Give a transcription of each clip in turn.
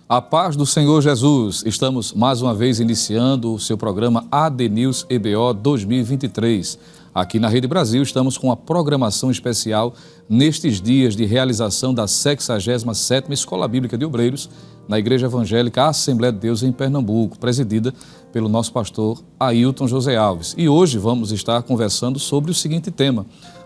A paz do Senhor Jesus. Estamos mais uma vez iniciando o seu programa AD News EBO 2023. Aqui na Rede Brasil estamos com a programação especial nestes dias de realização da 67ª Escola Bíblica de Obreiros na Igreja Evangélica Assembleia de Deus em Pernambuco, presidida pelo nosso pastor Ailton José Alves. E hoje vamos estar conversando sobre o seguinte tema: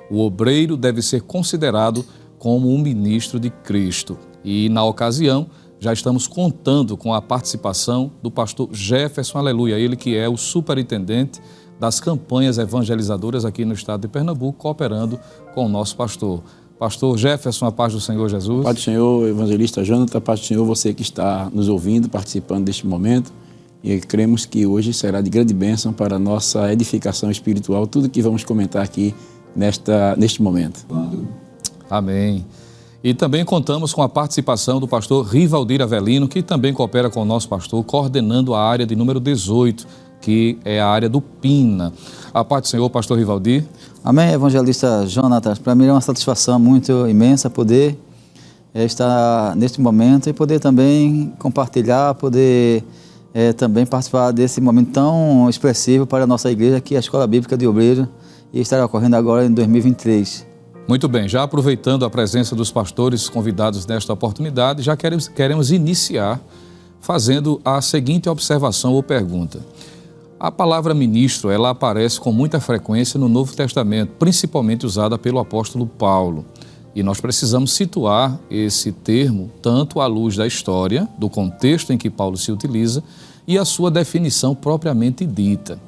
o obreiro deve ser considerado como um ministro de Cristo. E na ocasião já estamos contando com a participação do pastor Jefferson Aleluia, ele que é o superintendente das campanhas evangelizadoras aqui no estado de Pernambuco, cooperando com o nosso pastor. Pastor Jefferson, a paz do Senhor Jesus. A paz do Senhor, evangelista Jonathan, a paz do Senhor, você que está nos ouvindo, participando deste momento. E cremos que hoje será de grande bênção para a nossa edificação espiritual, tudo que vamos comentar aqui neste momento. Amém. E também contamos com a participação do pastor Rivaldir Avelino, que também coopera com o nosso pastor, coordenando a área de número 18, que é a área do PINA. A paz do Senhor, pastor Rivaldir. Amém, evangelista Jonathan. Para mim é uma satisfação muito imensa poder estar neste momento e poder também compartilhar, poder também participar desse momento tão expressivo para a nossa igreja, que é a Escola Bíblica de Obreiros, e estará ocorrendo agora em 2023. Muito bem, já aproveitando a presença dos pastores convidados nesta oportunidade, já queremos iniciar fazendo a seguinte observação ou pergunta. A palavra ministro, ela aparece com muita frequência no Novo Testamento, principalmente usada pelo apóstolo Paulo. E nós precisamos situar esse termo tanto à luz da história, do contexto em que Paulo se utiliza e a sua definição propriamente dita.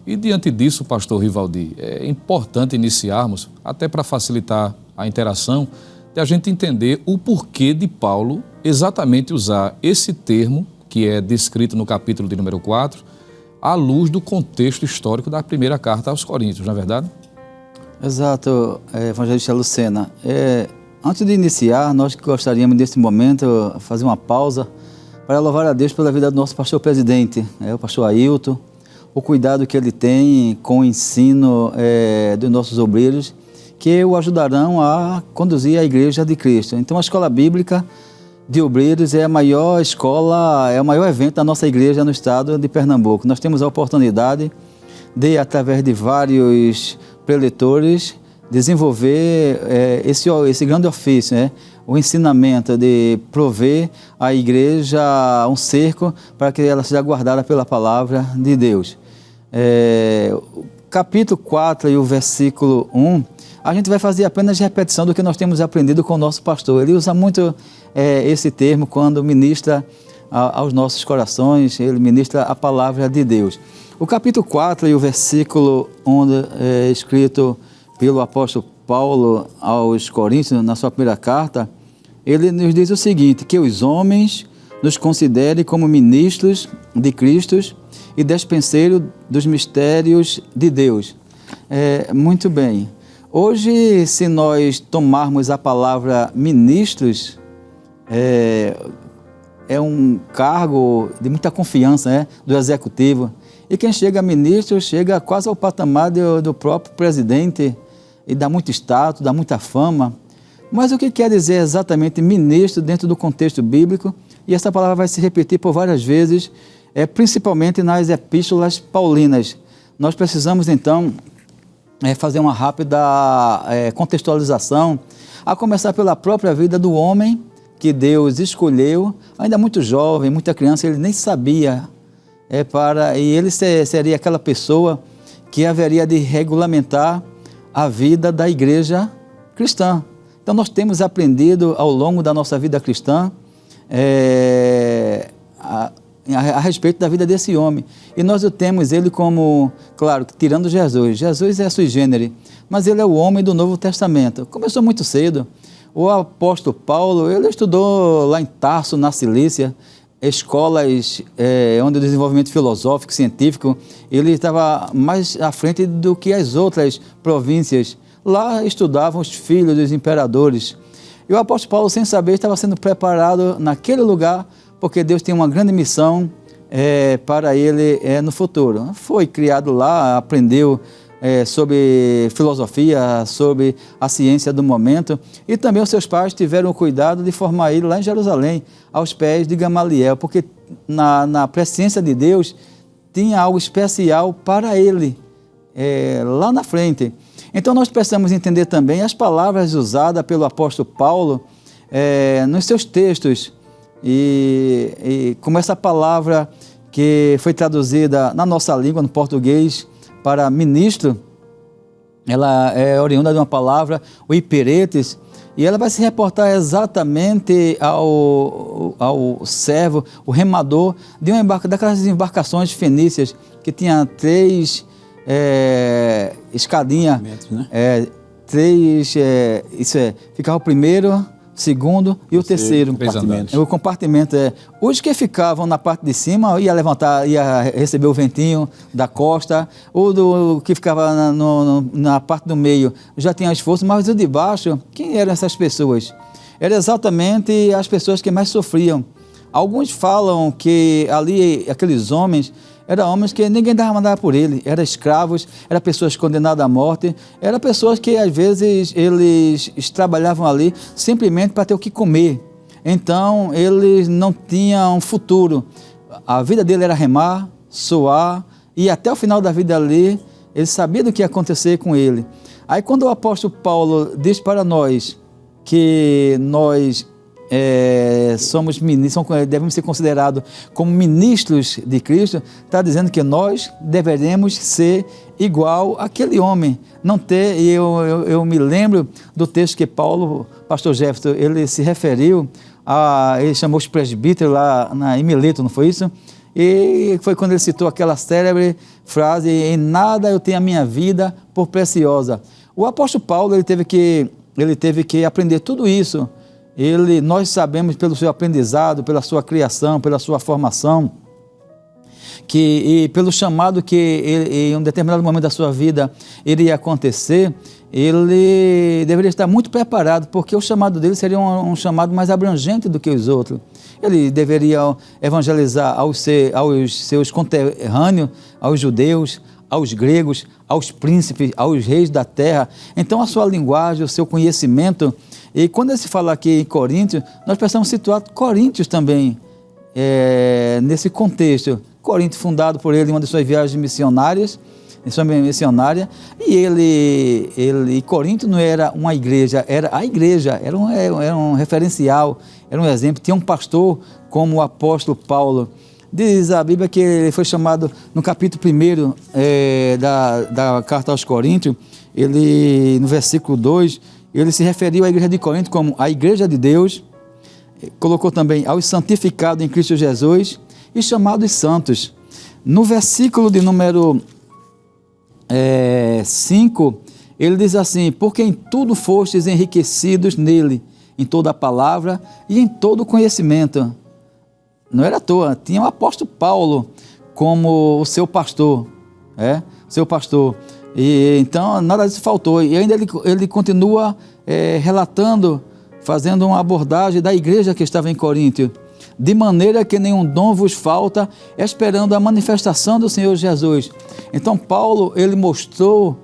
E diante disso, pastor Rivaldir, é importante iniciarmos, até para facilitar a interação, de a gente entender o porquê de Paulo exatamente usar esse termo, que é descrito no capítulo de número 4, à luz do contexto histórico da primeira carta aos Coríntios, não é verdade? Exato, evangelista Lucena. Antes de iniciar, nós gostaríamos nesse momento fazer uma pausa para louvar a Deus pela vida do nosso pastor presidente, o pastor Ailton, o cuidado que ele tem com o ensino dos nossos obreiros, que o ajudarão a conduzir a Igreja de Cristo. Então, a Escola Bíblica de Obreiros é a maior escola, é o maior evento da nossa igreja no estado de Pernambuco. Nós temos a oportunidade de, através de vários preletores, desenvolver esse grande ofício, o ensinamento de prover à igreja um cerco para que ela seja guardada pela palavra de Deus. O capítulo 4 e o versículo 1, a gente vai fazer apenas repetição do que nós temos aprendido com o nosso pastor. Ele usa muito esse termo quando ministra aos nossos corações, ele ministra a palavra de Deus. O capítulo 4 e o versículo 1 escrito pelo apóstolo Paulo aos Coríntios, na sua primeira carta, ele nos diz o seguinte: que os homens nos considerem como ministros de Cristo e despenseiros dos mistérios de Deus. Muito bem. Hoje, se nós tomarmos a palavra ministros, é um cargo de muita confiança, do executivo. E quem chega a ministro chega quase ao patamar do próprio presidente e dá muito status, dá muita fama. Mas o que quer dizer exatamente ministro dentro do contexto bíblico? E essa palavra vai se repetir por várias vezes, principalmente nas epístolas paulinas. Nós precisamos, então, fazer uma rápida contextualização, a começar pela própria vida do homem que Deus escolheu, ainda muito jovem, muita criança, ele nem sabia, e ele seria aquela pessoa que haveria de regulamentar a vida da igreja cristã. Então nós temos aprendido ao longo da nossa vida cristã a respeito da vida desse homem. E nós temos ele como, claro, tirando Jesus. Jesus é sui generis, mas ele é o homem do Novo Testamento. Começou muito cedo. O apóstolo Paulo, ele estudou lá em Tarso, na Cilícia, escolas onde o desenvolvimento filosófico, científico, ele estava mais à frente do que as outras províncias. Lá estudavam os filhos dos imperadores. E o apóstolo Paulo, sem saber, estava sendo preparado naquele lugar, porque Deus tem uma grande missão para ele no futuro. Foi criado lá, aprendeu sobre filosofia, sobre a ciência do momento, e também os seus pais tiveram o cuidado de formar ele lá em Jerusalém, aos pés de Gamaliel, porque na presciência de Deus tinha algo especial para ele, lá na frente. Então nós precisamos entender também as palavras usadas pelo apóstolo Paulo nos seus textos, e como essa palavra que foi traduzida na nossa língua, no português, para ministro, ela é oriunda de uma palavra, o hiperetes, e ela vai se reportar exatamente ao servo, o remador, de daquelas embarcações fenícias, que tinha 3 escadinhas, né? Ficava o primeiro, segundo e o terceiro compartimento. O compartimento os que ficavam na parte de cima ia levantar, ia receber o ventinho da costa, o que ficava na parte do meio já tinha esforço, mas o de baixo, quem eram essas pessoas? Eram exatamente as pessoas que mais sofriam. Alguns falam que ali aqueles homens eram homens que ninguém dava mandar por ele, eram escravos, eram pessoas condenadas à morte, eram pessoas que às vezes eles trabalhavam ali simplesmente para ter o que comer. Então eles não tinham futuro. A vida dele era remar, suar, e até o final da vida ali, ele sabia do que ia acontecer com ele. Aí quando o apóstolo Paulo diz para nós que nós somos ministros, devemos ser considerados como ministros de Cristo, está dizendo que nós deveremos ser igual àquele homem, não ter, e eu me lembro do texto que Paulo, pastor Jefferson, ele se referiu ele chamou os presbíteros lá em Mileto, não foi isso? E foi quando ele citou aquela célebre frase, em nada eu tenho a minha vida por preciosa. O apóstolo Paulo, ele teve que aprender tudo isso. Nós sabemos pelo seu aprendizado, pela sua criação, pela sua formação, e pelo chamado que em um determinado momento da sua vida iria acontecer, ele deveria estar muito preparado, porque o chamado dele seria um chamado mais abrangente do que os outros. Ele deveria evangelizar aos seus conterrâneos, aos judeus, aos gregos, aos príncipes, aos reis da terra. Então a sua linguagem, o seu conhecimento. E quando ele se fala aqui em Coríntios, nós precisamos situar Coríntios também nesse contexto. Corinto fundado por ele em uma de suas viagens missionárias, e Corinto não era uma igreja, era a igreja, era um referencial, era um exemplo. Tinha um pastor como o apóstolo Paulo. Diz a Bíblia que ele foi chamado no capítulo 1 da carta aos Coríntios, no versículo 2, ele se referiu à igreja de Corinto como a igreja de Deus, colocou também aos santificados em Cristo Jesus e chamados santos. No versículo de número 5, ele diz assim: porque em tudo fostes enriquecidos nele, em toda a palavra e em todo o conhecimento. Não era à toa, tinha o apóstolo Paulo como o seu pastor, seu pastor. E então nada disso faltou. E ainda ele continua relatando, fazendo uma abordagem da igreja que estava em Corinto. De maneira que nenhum dom vos falta, esperando a manifestação do Senhor Jesus. Então Paulo, ele mostrou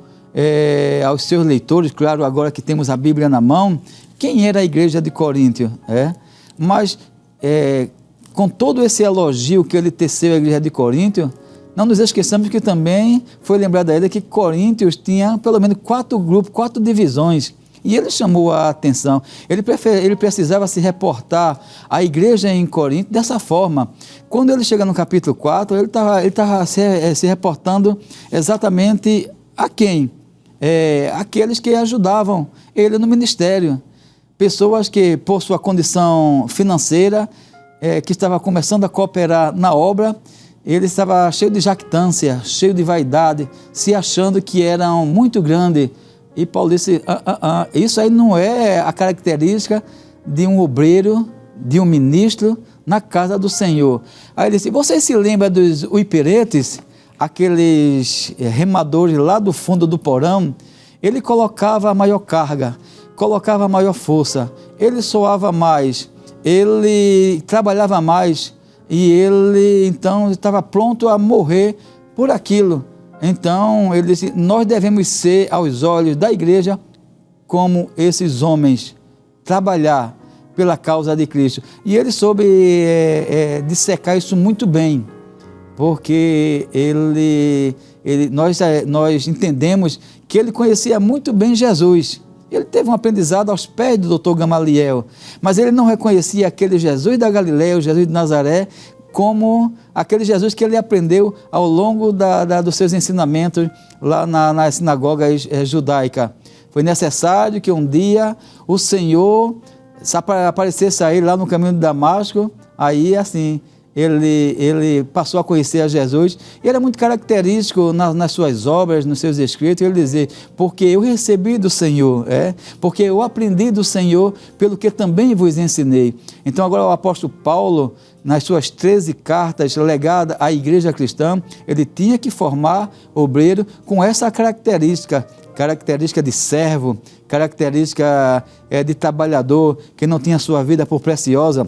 aos seus leitores, claro, agora que temos a Bíblia na mão, quem era a igreja de Corinto. Mas com todo esse elogio que ele teceu à igreja de Corinto, não nos esqueçamos que também foi lembrado a ele que Coríntios tinha pelo menos 4 grupos, 4 divisões. E ele chamou a atenção, ele precisava se reportar à igreja em Corinto dessa forma. Quando ele chega no capítulo 4, ele estava se reportando exatamente a quem? Aqueles que ajudavam ele no ministério. Pessoas que, por sua condição financeira, que estava começando a cooperar na obra, ele estava cheio de jactância, cheio de vaidade, se achando que eram muito grandes. E Paulo disse, isso aí não é a característica de um obreiro, de um ministro na casa do Senhor. Aí ele disse, você se lembra dos uiperetes, aqueles remadores lá do fundo do porão? Ele colocava a maior carga, colocava a maior força, ele soava mais, ele trabalhava mais e ele então estava pronto a morrer por aquilo. Então, ele disse, nós devemos ser, aos olhos da igreja, como esses homens, trabalhar pela causa de Cristo. E ele soube dissecar isso muito bem, porque nós entendemos que ele conhecia muito bem Jesus. Ele teve um aprendizado aos pés do Dr. Gamaliel, mas ele não reconhecia aquele Jesus da Galileia, o Jesus de Nazaré, como aquele Jesus que ele aprendeu ao longo dos seus ensinamentos lá na sinagoga judaica. Foi necessário que um dia o Senhor aparecesse a ele lá no caminho de Damasco, aí assim, ele passou a conhecer a Jesus, e era muito característico nas suas obras, nos seus escritos, ele dizer, porque eu recebi do Senhor, porque eu aprendi do Senhor, pelo que também vos ensinei. Então agora o apóstolo Paulo, nas suas 13 cartas legadas à igreja cristã, ele tinha que formar obreiro com essa característica de servo, característica de trabalhador, que não tinha sua vida por preciosa,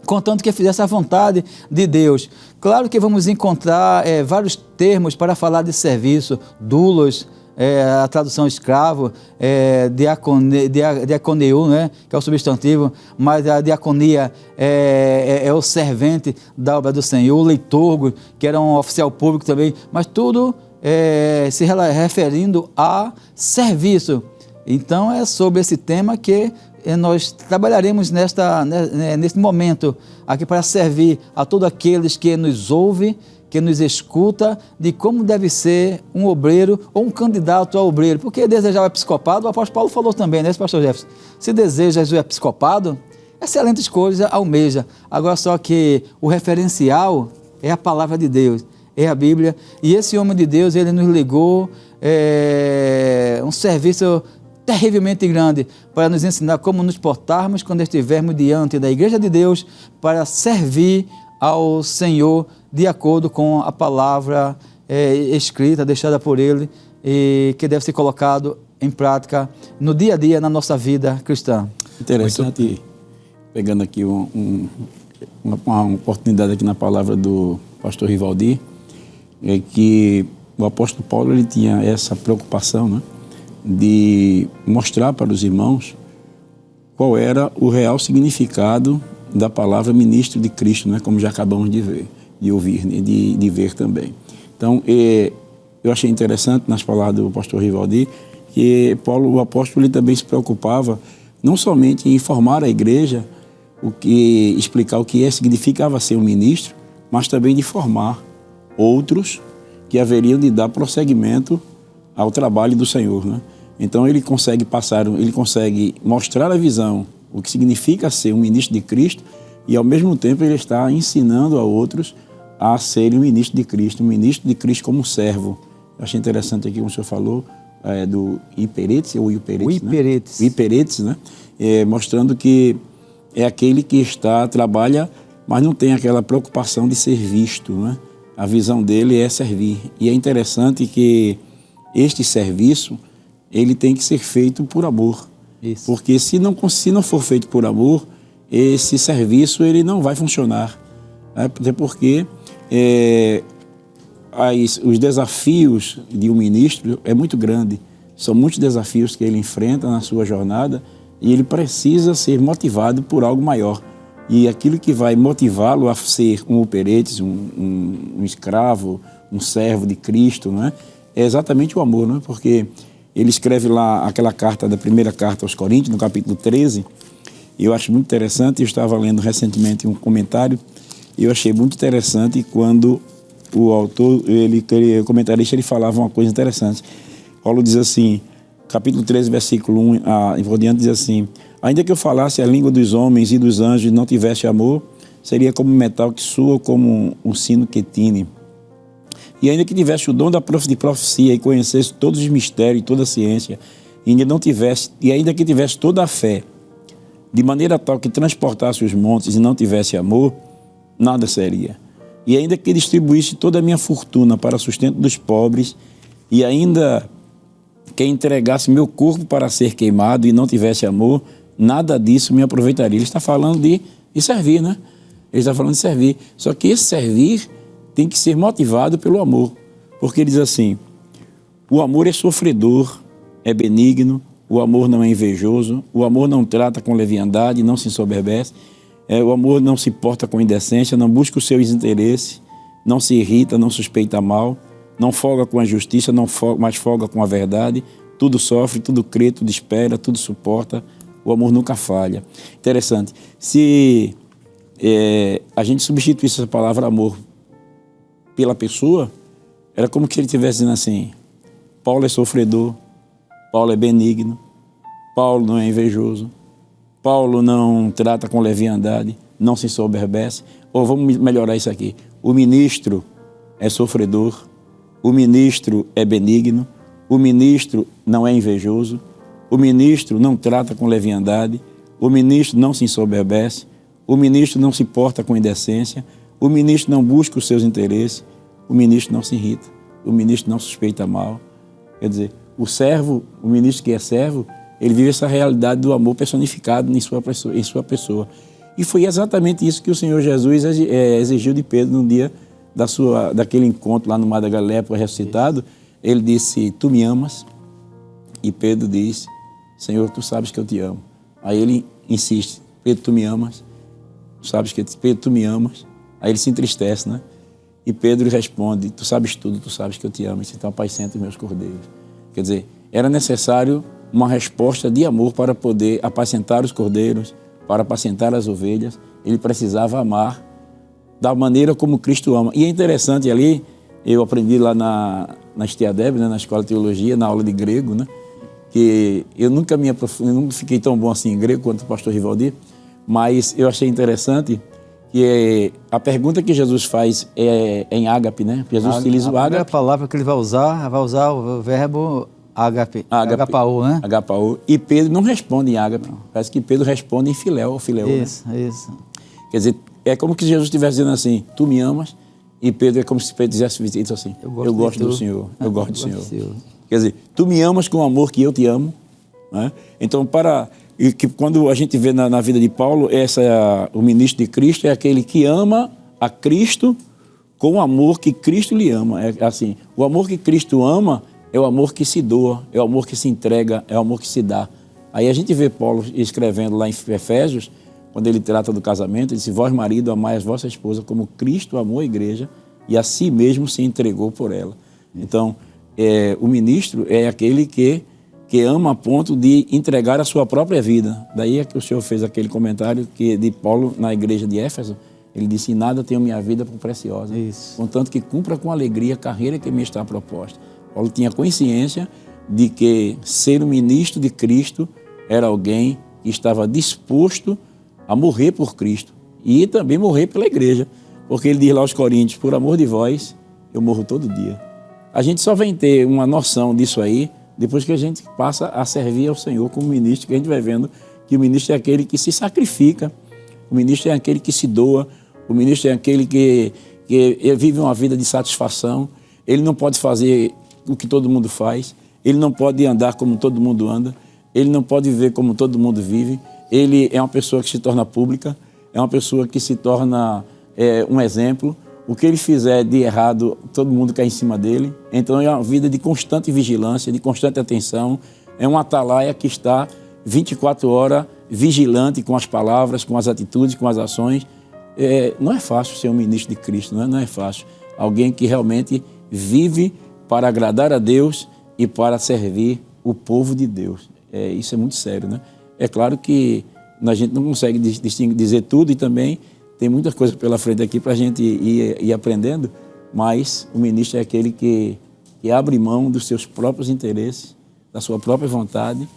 contanto que fizesse a vontade de Deus. Claro que vamos encontrar vários termos para falar de serviço, doulos, a tradução escravo, diaconeu, né, que é o substantivo, mas a diaconia é o servente da obra do Senhor, o leitorgo, que era um oficial público também, mas tudo se referindo a serviço. Então é sobre esse tema que nós trabalharemos neste momento aqui para servir a todos aqueles que nos ouvem, que nos escuta, de como deve ser um obreiro ou um candidato a obreiro. Porque desejar o episcopado, o apóstolo Paulo falou também, né, pastor Jefferson? Se desejas o episcopado, excelente escolha, almeja. Agora só que o referencial é a palavra de Deus, é a Bíblia. E esse homem de Deus, ele nos ligou um serviço terrivelmente grande para nos ensinar como nos portarmos quando estivermos diante da igreja de Deus para servir ao Senhor de acordo com a palavra escrita, deixada por Ele, e que deve ser colocado em prática no dia a dia na nossa vida cristã. Interessante, pegando aqui uma oportunidade aqui na palavra do pastor Rivaldi, é que o apóstolo Paulo ele tinha essa preocupação, né, de mostrar para os irmãos qual era o real significado da palavra ministro de Cristo, né, como já acabamos de ver, de ouvir, né, de ver também. Então, eu achei interessante nas palavras do pastor Rivaldi que Paulo, o apóstolo, ele também se preocupava não somente em informar a igreja, explicar o que significava ser um ministro, mas também de formar outros que haveriam de dar prosseguimento ao trabalho do Senhor, né? Então ele consegue mostrar a visão, o que significa ser um ministro de Cristo, e ao mesmo tempo ele está ensinando a outros a serem um ministro de Cristo como servo. Eu achei interessante aqui, como o senhor falou, do hiperetes, ou hiperetes, né? Mostrando que é aquele que trabalha, mas não tem aquela preocupação de ser visto, né? A visão dele é servir. E é interessante que este serviço, ele tem que ser feito por amor. Isso. Porque se não for feito por amor, esse serviço ele não vai funcionar. Até porque os desafios de um ministro é muito grande. São muitos desafios que ele enfrenta na sua jornada e ele precisa ser motivado por algo maior. E aquilo que vai motivá-lo a ser um operetes, um escravo, um servo de Cristo, não é? É exatamente o amor, não é? Porque ele escreve lá aquela carta, da primeira carta aos Coríntios, no capítulo 13, e eu acho muito interessante. Eu estava lendo recentemente um comentário, e eu achei muito interessante quando o autor, o comentarista, ele falava uma coisa interessante. Paulo diz assim, capítulo 13, versículo 1 em por diante, diz assim: ainda que eu falasse a língua dos homens e dos anjos e não tivesse amor, seria como um metal que soa, como um sino que tine. E ainda que tivesse o dom de profecia e conhecesse todos os mistérios e toda a ciência, e ainda que tivesse toda a fé, de maneira tal que transportasse os montes e não tivesse amor, nada seria. E ainda que distribuísse toda a minha fortuna para sustento dos pobres, e ainda que entregasse meu corpo para ser queimado e não tivesse amor, nada disso me aproveitaria. Ele está falando de servir, né? Ele está falando de servir. Só que esse servir tem que ser motivado pelo amor. Porque diz assim: o amor é sofredor, é benigno, o amor não é invejoso, o amor não trata com leviandade, não se ensoberbece, o amor não se porta com indecência, não busca os seus interesses, não se irrita, não suspeita mal, não folga com a justiça, mas folga com a verdade, tudo sofre, tudo crê, tudo espera, tudo suporta, o amor nunca falha. Interessante, se a gente substituísse essa palavra amor pela pessoa, era como que ele estivesse dizendo assim: Paulo é sofredor, Paulo é benigno, Paulo não é invejoso, Paulo não trata com leviandade, não se ensoberbece. Ou vamos melhorar isso aqui: o ministro é sofredor, o ministro é benigno, o ministro não é invejoso, o ministro não trata com leviandade, o ministro não se ensoberbece, o ministro não se porta com indecência, o ministro não busca os seus interesses, o ministro não se irrita, o ministro não suspeita mal. Quer dizer, o servo, o ministro que é servo, ele vive essa realidade do amor personificado em sua pessoa. E foi exatamente isso que o Senhor Jesus exigiu de Pedro no dia daquele encontro lá no Mar da Galileia, ressuscitado. Ele disse: tu me amas? E Pedro disse: Senhor, tu sabes que eu te amo. Aí ele insiste: Pedro, tu me amas? Pedro, tu me amas? Aí ele se entristece, né? E Pedro responde: tu sabes tudo, tu sabes que eu te amo, então apacenta os meus cordeiros. Quer dizer, era necessário uma resposta de amor para poder apacentar os cordeiros, para apacentar as ovelhas. Ele precisava amar da maneira como Cristo ama. E é interessante ali, eu aprendi lá na Estiadeb, né, na Escola de Teologia, na aula de grego, né, que eu nunca fiquei tão bom assim em grego quanto o pastor Rivaldir, mas eu achei interessante que a pergunta que Jesus faz é em ágape, né? Jesus utiliza o ágape. A palavra que ele vai usar o verbo ágape, agapao, né? Agapao. E Pedro não responde em ágape. Parece que Pedro responde em filéu, Isso, né? Isso. Quer dizer, é como que Jesus estivesse dizendo assim: tu me amas? E Pedro é como se Pedro dissesse assim: eu gosto do Senhor, eu gosto do Senhor. Quer dizer, tu me amas com o amor que eu te amo, né? Então, quando a gente vê na vida de Paulo, o ministro de Cristo é aquele que ama a Cristo com o amor que Cristo lhe ama. É assim, o amor que Cristo ama é o amor que se doa, é o amor que se entrega, é o amor que se dá. Aí a gente vê Paulo escrevendo lá em Efésios, quando ele trata do casamento, ele diz: vós, marido, amai a vossa esposa como Cristo amou a igreja e a si mesmo se entregou por ela. Então, o ministro é aquele que ama a ponto de entregar a sua própria vida. Daí é que o senhor fez aquele comentário de Paulo na igreja de Éfeso. Ele disse: em nada tenho minha vida por preciosa, contanto que cumpra com alegria a carreira que me está proposta. Paulo tinha consciência de que ser um ministro de Cristo era alguém que estava disposto a morrer por Cristo e também morrer pela igreja. Porque ele diz lá aos Coríntios: por amor de vós, eu morro todo dia. A gente só vem ter uma noção disso aí depois que a gente passa a servir ao Senhor como ministro, que a gente vai vendo que o ministro é aquele que se sacrifica, o ministro é aquele que se doa, o ministro é aquele que vive uma vida de satisfação. Ele não pode fazer o que todo mundo faz, ele não pode andar como todo mundo anda, ele não pode viver como todo mundo vive. Ele é uma pessoa que se torna pública, é uma pessoa que se torna um exemplo. O que ele fizer de errado, todo mundo cai em cima dele. Então é uma vida de constante vigilância, de constante atenção. É um atalaia que está 24 horas vigilante com as palavras, com as atitudes, com as ações. Não é fácil ser um ministro de Cristo, não é fácil. Alguém que realmente vive para agradar a Deus e para servir o povo de Deus. Isso é muito sério, né? É claro que a gente não consegue dizer tudo e também tem muitas coisas pela frente aqui para a gente ir aprendendo, mas o ministro é aquele que abre mão dos seus próprios interesses, da sua própria vontade,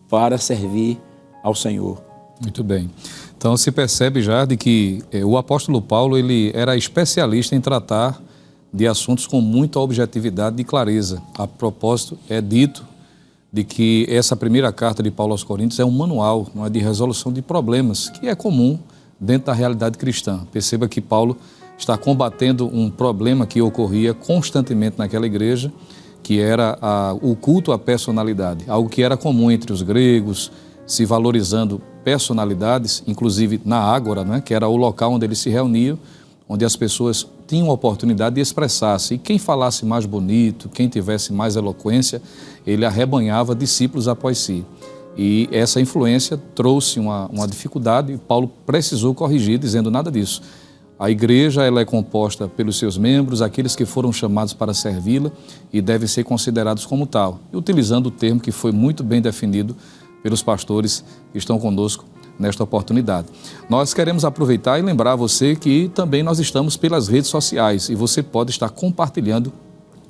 para servir ao Senhor. Muito bem. Então se percebe já de que o apóstolo Paulo ele era especialista em tratar de assuntos com muita objetividade e clareza. A propósito, é dito de que essa primeira carta de Paulo aos Coríntios é um manual, não é, de resolução de problemas, que é comum dentro da realidade cristã. Perceba que Paulo está combatendo um problema que ocorria constantemente naquela igreja, que era o culto à personalidade, algo que era comum entre os gregos, se valorizando personalidades, inclusive na Ágora, né, que era o local onde eles se reuniam, onde as pessoas tinham a oportunidade de expressar-se. E quem falasse mais bonito, quem tivesse mais eloquência, ele arrebanhava discípulos após si. E essa influência trouxe uma dificuldade e Paulo precisou corrigir, dizendo nada disso. A igreja ela é composta pelos seus membros, aqueles que foram chamados para servi-la e devem ser considerados como tal. E utilizando o termo que foi muito bem definido pelos pastores que estão conosco nesta oportunidade. Nós queremos aproveitar e lembrar você que também nós estamos pelas redes sociais e você pode estar compartilhando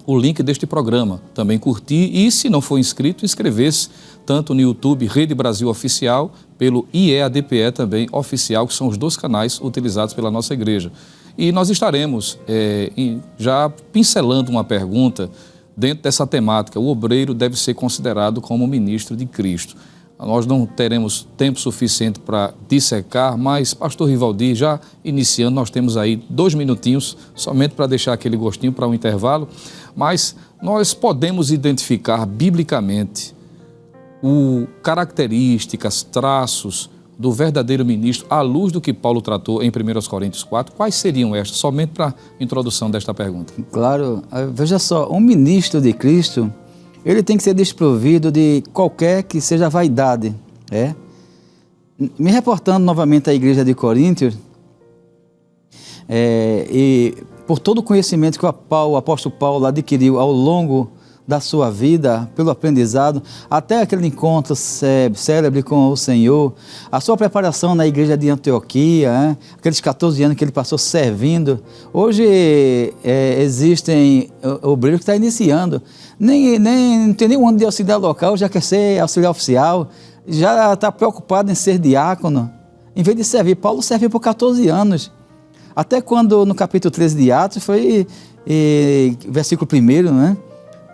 o link deste programa, também curtir e, se não for inscrito, inscrever-se tanto no YouTube Rede Brasil Oficial, pelo IEADPE também Oficial, que são os 2 canais utilizados pela nossa igreja. E nós estaremos já pincelando uma pergunta dentro dessa temática. O obreiro deve ser considerado como ministro de Cristo. Nós não teremos tempo suficiente para dissecar, mas, pastor Rivaldir, já iniciando, nós temos aí 2 minutinhos, somente para deixar aquele gostinho para um intervalo, mas nós podemos identificar biblicamente características, traços do verdadeiro ministro, à luz do que Paulo tratou em 1 Coríntios 4. Quais seriam estas? Somente para a introdução desta pergunta. Claro, veja só, um ministro de Cristo, ele tem que ser desprovido de qualquer que seja vaidade. Me reportando novamente à igreja de Coríntios, e por todo o conhecimento que o apóstolo Paulo adquiriu ao longo da sua vida, pelo aprendizado, até aquele encontro célebre com o Senhor, a sua preparação na igreja de Antioquia, aqueles 14 anos que ele passou servindo. Hoje existem obreiros que estão iniciando, não tem nenhum ano de auxiliar local, já quer ser auxiliar oficial, já está preocupado em ser diácono, em vez de servir. Paulo serviu por 14 anos, até quando no capítulo 13 de Atos, foi versículo 1, né?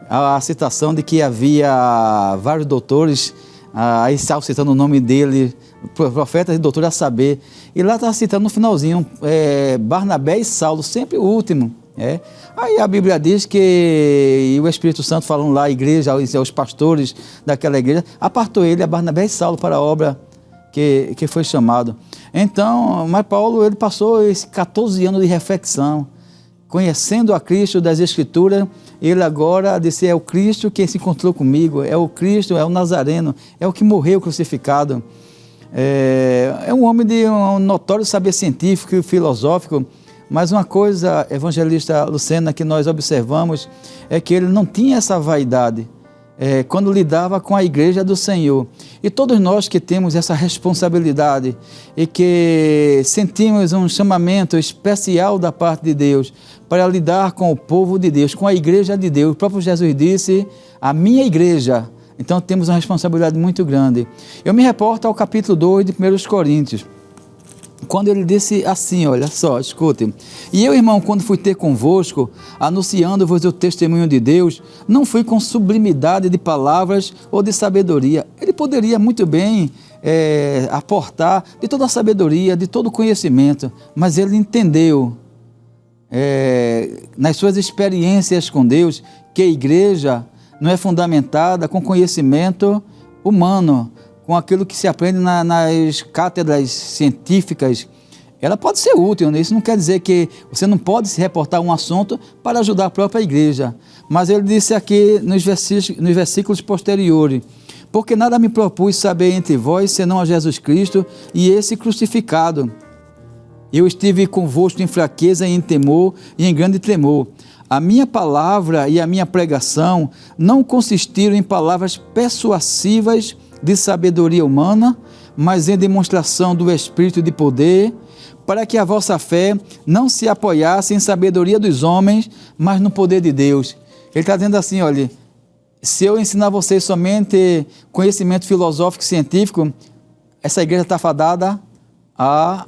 A citação de que havia vários doutores, aí estava citando o nome dele, profetas e doutores a saber, e lá está citando no finalzinho, Barnabé e Saulo, sempre o último. Aí a Bíblia diz que o Espírito Santo, falando lá à igreja, aos pastores daquela igreja, apartou ele, a Barnabé e Saulo, para a obra que foi chamado. Então, mas Paulo, ele passou esses 14 anos de reflexão, conhecendo a Cristo das Escrituras. Ele agora disse, é o Cristo que se encontrou comigo, é o Cristo, é o Nazareno, é o que morreu crucificado. É um homem de um notório saber científico e filosófico, mas uma coisa, evangelista Lucena, que nós observamos, é que ele não tinha essa vaidade quando lidava com a igreja do Senhor. E todos nós que temos essa responsabilidade e que sentimos um chamamento especial da parte de Deus para lidar com o povo de Deus, com a igreja de Deus. O próprio Jesus disse, a minha igreja. Então temos uma responsabilidade muito grande. Eu me reporto ao capítulo 2 de 1 Coríntios, quando ele disse assim, olha só, escutem. E eu, irmão, quando fui ter convosco, anunciando-vos o testemunho de Deus, não fui com sublimidade de palavras ou de sabedoria. Ele poderia muito bem aportar de toda a sabedoria, de todo o conhecimento, mas ele entendeu, nas suas experiências com Deus, que a igreja não é fundamentada com conhecimento humano, com aquilo que se aprende nas cátedras científicas. Ela pode ser útil, né? Isso não quer dizer que você não pode se reportar a um assunto para ajudar a própria igreja. Mas ele disse aqui nos versículos posteriores, porque nada me propus saber entre vós, senão a Jesus Cristo e esse crucificado. Eu estive convosco em fraqueza e em temor e em grande tremor. A minha palavra e a minha pregação não consistiram em palavras persuasivas de sabedoria humana, mas em demonstração do Espírito de poder, para que a vossa fé não se apoiasse em sabedoria dos homens, mas no poder de Deus. Ele está dizendo assim, olha, se eu ensinar vocês somente conhecimento filosófico e científico, essa igreja está fadada a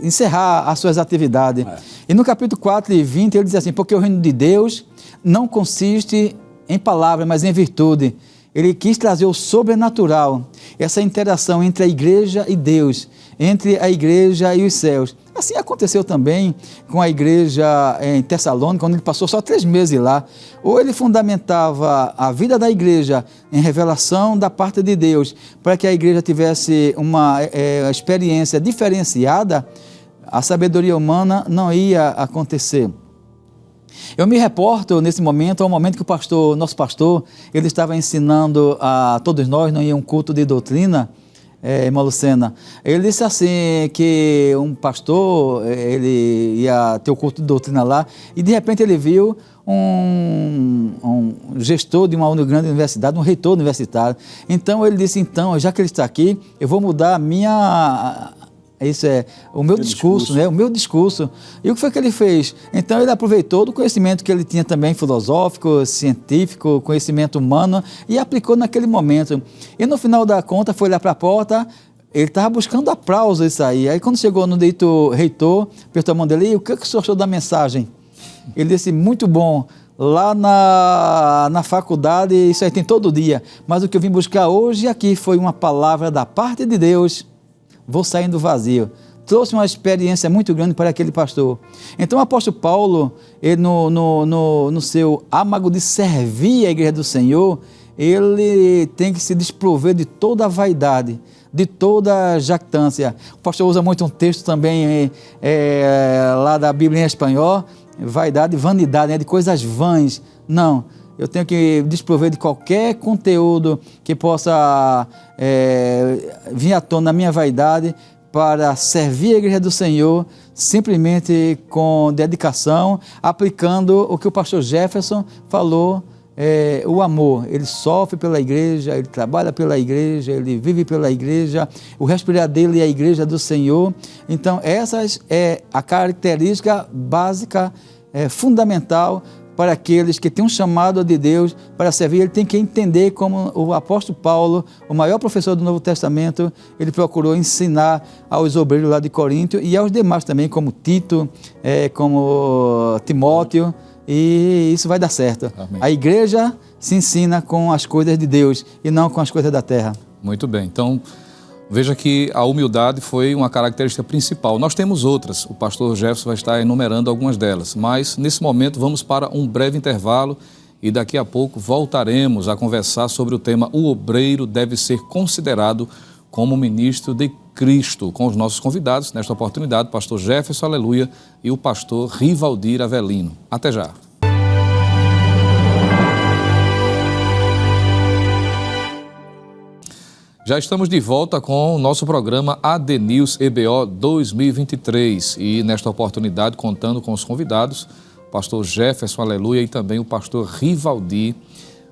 encerrar as suas atividades. E no capítulo 4 e 20 ele diz assim, porque o reino de Deus não consiste em palavras, mas em virtude. Ele quis trazer o sobrenatural, essa interação entre a igreja e Deus, entre a igreja e os céus. Assim aconteceu também com a igreja em Tessalônica, quando ele passou só 3 meses lá. Ou ele fundamentava a vida da igreja em revelação da parte de Deus, para que a igreja tivesse uma experiência diferenciada, a sabedoria humana não ia acontecer. Eu me reporto nesse momento, ao momento que nosso pastor, ele estava ensinando a todos nós, não ia um culto de doutrina, irmã Lucena. Ele disse assim, que um pastor, ele ia ter o culto de doutrina lá, e de repente ele viu um gestor de uma grande universidade, um reitor universitário. Então ele disse, já que ele está aqui, eu vou mudar o meu discurso, né? O meu discurso. E o que foi que ele fez? Então ele aproveitou do conhecimento que ele tinha também filosófico, científico, conhecimento humano, e aplicou naquele momento. E no final da conta foi lá para a porta, ele estava buscando aplauso isso aí. Aí quando chegou no dito reitor, apertou a mão dele, o que o senhor achou da mensagem? Ele disse, muito bom, lá na faculdade isso aí tem todo dia, mas o que eu vim buscar hoje aqui foi uma palavra da parte de Deus, vou saindo vazio. Trouxe uma experiência muito grande para aquele pastor. Então o apóstolo Paulo, ele no seu âmago de servir a igreja do Senhor, ele tem que se desprover de toda a vaidade, de toda a jactância. O pastor usa muito um texto também lá da Bíblia em espanhol, vaidade e vanidade, né, de coisas vãs. Não, eu tenho que desprover de qualquer conteúdo que possa vir à tona na minha vaidade para servir a igreja do Senhor, simplesmente com dedicação, aplicando o que o pastor Jefferson falou, o amor. Ele sofre pela igreja, ele trabalha pela igreja, ele vive pela igreja, o respirar dele é a igreja do Senhor. Então essa é a característica básica, fundamental para aqueles que têm um chamado de Deus para servir. Ele tem que entender como o apóstolo Paulo, o maior professor do Novo Testamento, ele procurou ensinar aos obreiros lá de Corinto e aos demais também, como Tito, como Timóteo, e isso vai dar certo. Amém. A igreja se ensina com as coisas de Deus e não com as coisas da terra. Muito bem, então veja que a humildade foi uma característica principal. Nós temos outras, o pastor Jefferson vai estar enumerando algumas delas, mas nesse momento vamos para um breve intervalo e daqui a pouco voltaremos a conversar sobre o tema O obreiro deve ser considerado como ministro de Cristo, com os nossos convidados, nesta oportunidade, o pastor Jefferson Aleluia e o pastor Rivaldir Avelino. Até já. Já estamos de volta com o nosso programa AD News EBO 2023 e nesta oportunidade contando com os convidados, o pastor Jefferson Aleluia e também o pastor Rivaldir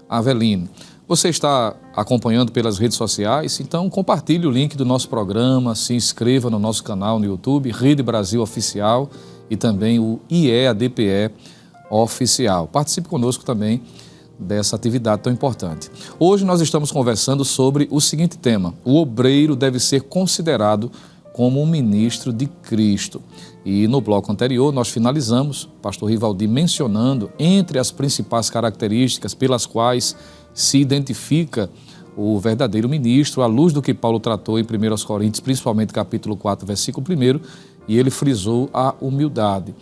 Avelino. Você está acompanhando pelas redes sociais? Então compartilhe o link do nosso programa, se inscreva no nosso canal no YouTube, Rede Brasil Oficial e também o IEADPE Oficial. Participe conosco também dessa atividade tão importante. Hoje nós estamos conversando sobre o seguinte tema: o obreiro deve ser considerado como um ministro de Cristo. E no bloco anterior nós finalizamos, pastor Rivaldir mencionando entre as principais características pelas quais se identifica o verdadeiro ministro, à luz do que Paulo tratou em 1 Coríntios, principalmente capítulo 4, versículo 1, e ele frisou a humildade.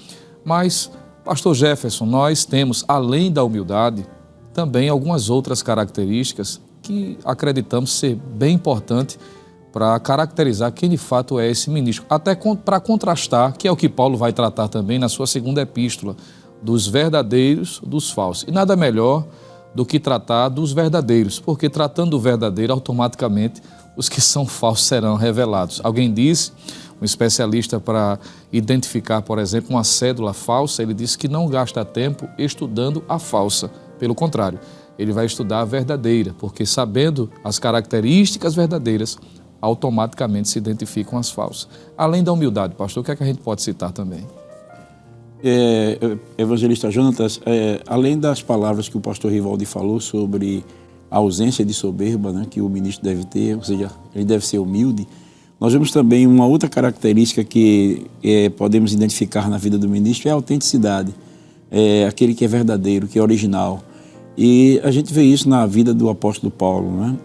Mas, pastor Jefferson, nós temos, além da humildade, também algumas outras características que acreditamos ser bem importante para caracterizar quem de fato é esse ministro. Até para contrastar, que é o que Paulo vai tratar também na sua segunda epístola, dos verdadeiros dos falsos. E nada melhor do que tratar dos verdadeiros, porque tratando do verdadeiro, automaticamente os que são falsos serão revelados. Alguém disse, um especialista para identificar, por exemplo, uma cédula falsa, ele disse que não gasta tempo estudando a falsa. Pelo contrário, ele vai estudar a verdadeira, porque sabendo as características verdadeiras, automaticamente se identificam as falsas. Além da humildade, pastor, o que é que a gente pode citar também? Evangelista Jonatas, além das palavras que o pastor Rivaldir falou sobre a ausência de soberba, né, que o ministro deve ter, ou seja, ele deve ser humilde, nós vemos também uma outra característica que podemos identificar na vida do ministro, é a autenticidade, aquele que é verdadeiro, que é original. E a gente vê isso na vida do apóstolo Paulo, né?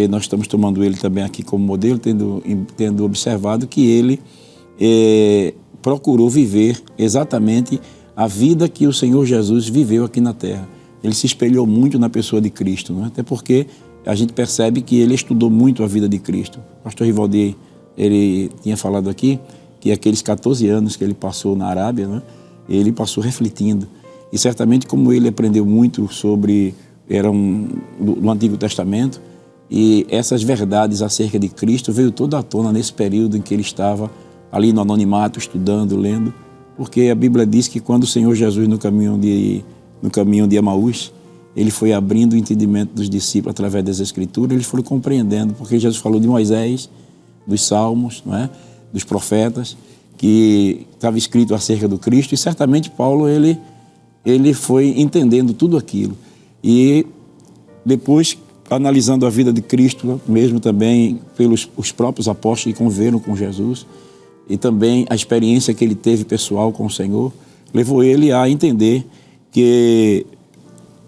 Nós estamos tomando ele também aqui como modelo, tendo observado que ele procurou viver exatamente a vida que o Senhor Jesus viveu aqui na terra. Ele se espelhou muito na pessoa de Cristo, né? Até porque a gente percebe que ele estudou muito a vida de Cristo. O pastor Rivaldir, ele tinha falado aqui que aqueles 14 anos que ele passou na Arábia, né, ele passou refletindo. E certamente, como ele aprendeu muito sobre, do Antigo Testamento, e essas verdades acerca de Cristo veio toda à tona nesse período em que ele estava ali no anonimato, estudando, lendo, porque a Bíblia diz que quando o Senhor Jesus, no caminho de Emaús, ele foi abrindo o entendimento dos discípulos através das Escrituras, eles foram compreendendo, porque Jesus falou de Moisés, dos Salmos, não é? Dos profetas, que estava escrito acerca do Cristo, e certamente Paulo, ele foi entendendo tudo aquilo. E depois, analisando a vida de Cristo, mesmo também pelos os próprios apóstolos que conviveram com Jesus, e também a experiência que ele teve pessoal com o Senhor, levou ele a entender que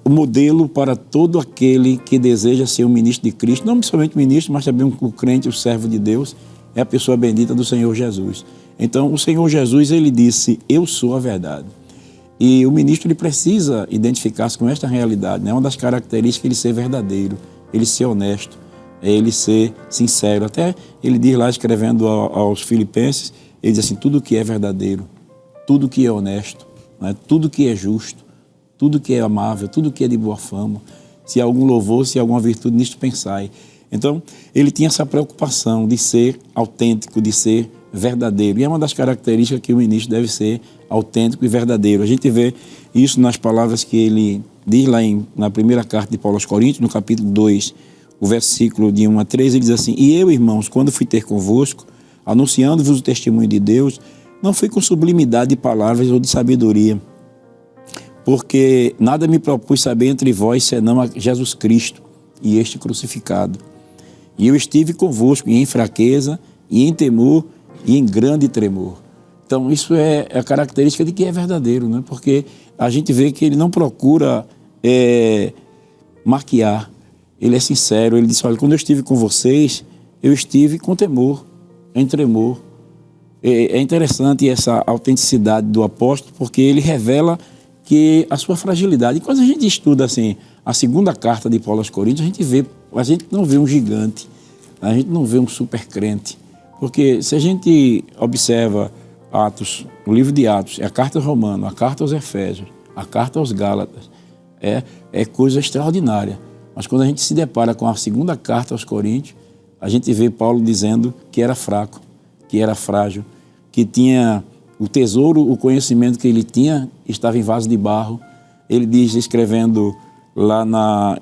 o modelo para todo aquele que deseja ser um ministro de Cristo, não somente ministro, mas também um crente, um servo de Deus, é a pessoa bendita do Senhor Jesus. Então, o Senhor Jesus, ele disse, eu sou a verdade. E o ministro, ele precisa identificar-se com esta realidade, né? Uma das características é ele ser verdadeiro, ele ser honesto, é ele ser sincero. Até ele diz lá, escrevendo aos Filipenses, ele diz assim, tudo que é verdadeiro, tudo que é honesto, né? Tudo que é justo, tudo que é amável, tudo que é de boa fama, se há algum louvor, se há alguma virtude, nisto pensai. Então, ele tinha essa preocupação de ser autêntico, de ser verdadeiro. E é uma das características que o ministro deve ser autêntico e verdadeiro. A gente vê isso nas palavras que ele diz lá na primeira carta de Paulo aos Coríntios, no capítulo 2, o versículo de 1 a 3, ele diz assim, e eu, irmãos, quando fui ter convosco, anunciando-vos o testemunho de Deus, não fui com sublimidade de palavras ou de sabedoria, porque nada me propus saber entre vós, senão a Jesus Cristo e este crucificado. E eu estive convosco em fraqueza, e em temor, e em grande tremor. Então, isso é a característica de quem é verdadeiro, né? Porque a gente vê que ele não procura maquiar, ele é sincero, ele diz, olha, quando eu estive com vocês, eu estive com temor, em tremor. É interessante essa autenticidade do apóstolo, porque ele revela que a sua fragilidade. E quando a gente estuda assim, a segunda carta de Paulo aos Coríntios, a gente não vê um gigante, a gente não vê um super crente. Porque se a gente observa Atos, o livro de Atos, a carta aos Romanos, a carta aos Efésios, a carta aos Gálatas, é coisa extraordinária. Mas quando a gente se depara com a segunda carta aos Coríntios, a gente vê Paulo dizendo que era fraco, que era frágil, que tinha o tesouro, o conhecimento que ele tinha estava em vaso de barro. Ele diz, escrevendo lá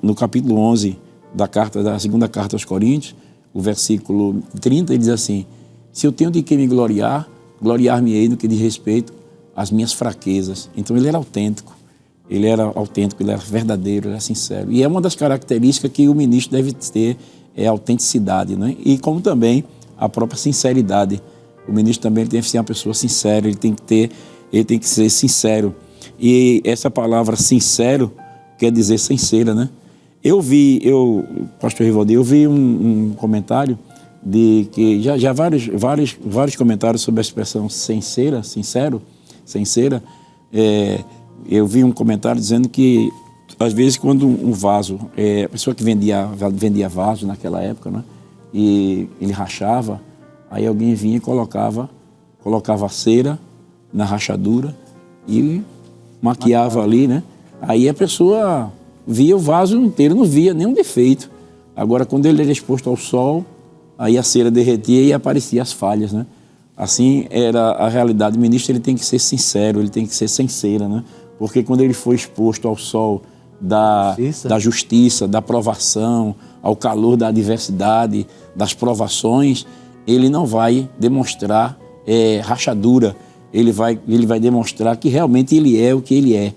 no capítulo 11 da segunda carta aos Coríntios, o versículo 30, ele diz assim, se eu tenho de que me gloriar, gloriar-me-ei no que diz respeito às minhas fraquezas. Então ele era autêntico, ele era verdadeiro, ele era sincero. E é uma das características que o ministro deve ter, é a autenticidade, né? E como também a própria sinceridade. O ministro também tem que ser uma pessoa sincera, ele tem que ser sincero. E essa palavra sincero quer dizer sincera, né? Pastor Rivaldi, eu vi um comentário de que já vários comentários sobre a expressão sincera. Eu vi um comentário dizendo que às vezes quando um vaso, a pessoa que vendia vaso naquela época, né? E ele rachava, aí alguém vinha e colocava a cera na rachadura e maquiava ali, né? Aí a pessoa via o vaso inteiro, não via nenhum defeito. Agora, quando ele era exposto ao sol, aí a cera derretia e apareciam as falhas, né? Assim era a realidade. O ministro, ele tem que ser sincero, ele tem que ser sem cera, né? Porque quando ele foi exposto ao sol da justiça, da provação, ao calor da adversidade, das provações, ele não vai demonstrar rachadura, ele vai demonstrar que realmente ele é o que ele é.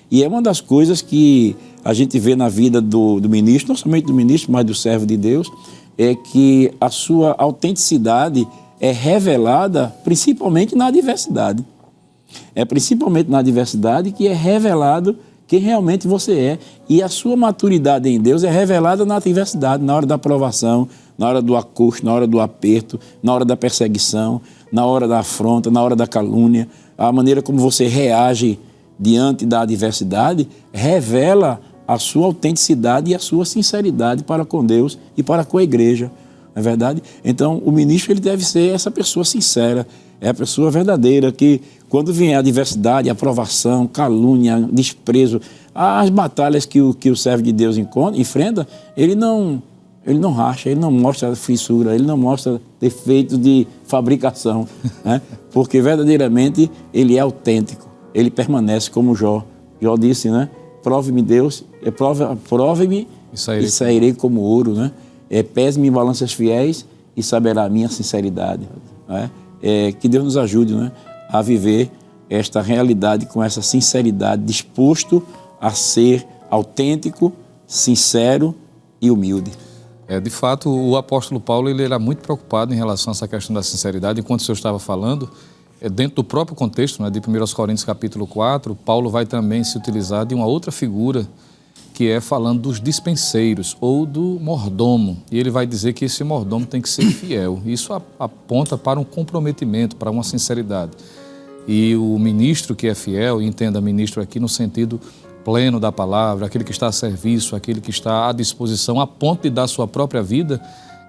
E é uma das coisas que a gente vê na vida do ministro, não somente do ministro, mas do servo de Deus, é que a sua autenticidade é revelada principalmente na adversidade. É principalmente na adversidade que é revelado quem realmente você é. E a sua maturidade em Deus é revelada na adversidade, na hora da provação, na hora do acusto, na hora do aperto, na hora da perseguição, na hora da afronta, na hora da calúnia. A maneira como você reage diante da adversidade revela a sua autenticidade e a sua sinceridade para com Deus e para com a igreja. não é verdade? Então, o ministro ele deve ser essa pessoa sincera, é a pessoa verdadeira, que quando vier a adversidade, aprovação, calúnia, desprezo, as batalhas que o servo de Deus enfrenta, ele não racha, ele não mostra fissura, ele não mostra defeitos de fabricação, né? Porque verdadeiramente ele é autêntico, ele permanece como Jó. Jó disse, né? Prove-me Deus, prove-me e sairei como ouro, né? Pese-me em balanças fiéis e saberá a minha sinceridade, né? Que Deus nos ajude, né, a viver esta realidade com essa sinceridade, disposto a ser autêntico, sincero e humilde. De fato, o apóstolo Paulo ele era muito preocupado em relação a essa questão da sinceridade. Enquanto o senhor estava falando, dentro do próprio contexto, né, de 1 Coríntios capítulo 4, Paulo vai também se utilizar de uma outra figura, que é falando dos dispenseiros ou do mordomo. E ele vai dizer que esse mordomo tem que ser fiel. Isso aponta para um comprometimento, para uma sinceridade. E o ministro que é fiel, entenda ministro aqui no sentido pleno da palavra, aquele que está a serviço, aquele que está à disposição a ponto de dar sua própria vida,